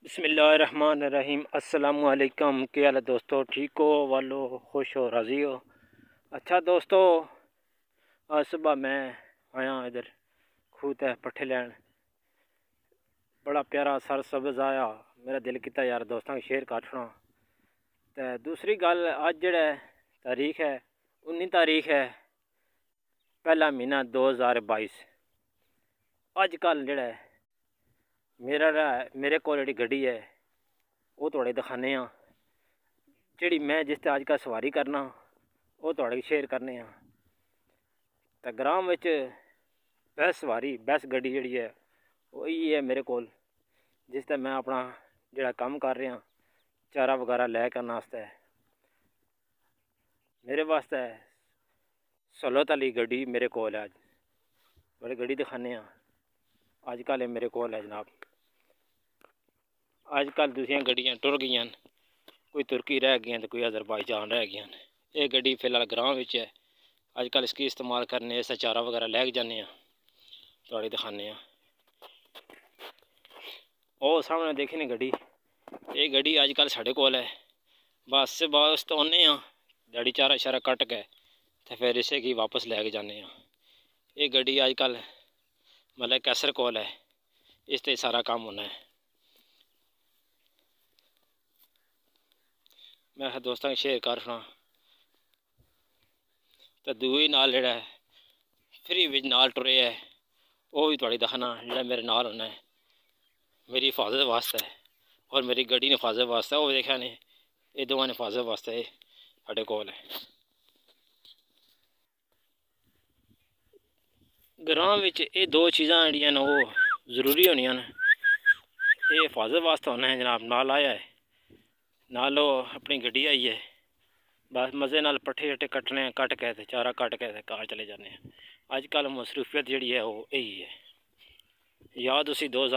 बिस्मिल्लाहिर्रहमानिर्रहीम। अस्सलामुअलैकुम। क्या हाल है दोस्तों? ठीक हो? वालो खुश हो, राज़ी हो? अच्छा दोस्तों, आज सुबह मैं आया इधर खूत है पट्ठे लैन। बड़ा प्यारा सर सब्ज़ आया। मेरा दिल किता यार दोस्तों की शेयर काटना। तो दूसरी गल, अज जेह्ड़ा तारीख है 19 तारीख है, पहला महीना 2022। अजकल जेह्ड़ा मेरे कोल जेह्ड़ी गड्डी है वो तुहाड़े दिखाने आं। जेह्ड़ी मैं जिस ते अजकल सवारी करना वो तुहाड़े शेयर करने आं। तो ग्राम विच बैस सवारी बैस गड्डी जेह्ड़ी है वही है मेरे कोल, जिस ते मैं अपना जेह्ड़ा कम्म कर रहा चारा वगैरह लै करने आस्तै। मेरे वास्ते सहूलत आह्ली गड्डी मेरे कोल है। अज बड़ी गड्डी दिखाने आं। अजकल मेरे कोल है जनाब। अजकल दूसरियां गड्डियां टुर गईयां, कोई तुर्की रह गई तो कोई अजरबैजान रह गई। ये गड्डी फिलहाल ग्राम विच है। अजकल इसकी इस्तेमाल करने इस चारा वगैरह लैके जाने आं, तुहाड़े दिखाने आं। ओह् सामने देखी नी गड्डी, ये गड्डी अजकल साढ़े कोल है। बस बस तो आने आं ध्याड़ी चारा शारा कट के तो फिर इसे की वापस लैके जाने आं। ये गड्डी अजकल मतलब कैसर कोल है, इस ते सारा काम होना है। मैं दोस्तों की शेयर कर रहा। तो दूई नाल जेह्ड़ा फ्री विच नाल टुरे है वो भी तुहाड़ी दिखाना, जेह्ड़ा मेरे नाल होना है मेरी हिफाजत वास्ते और मेरी गड्डी ने हिफाजत वास्ते। वो देखा ने ये दोवां ने हिफाजत वास्ते साढ़े कोल है। ग्रां विच ये दो चीज़ां जेह्ड़ियां न वो जरूरी होनियां न। ये हिफाजत वास्ते होना है जनाब। नाल आया है, नाल अपनी गड्डी आई है। बस मज़े नाल पट्ठे शट्ठे कट्टने कट के ते चारा कट के ते घर चले जाने। अजकल मसरूफियत जेह्ड़ी है वो यही है। याद उसी 2000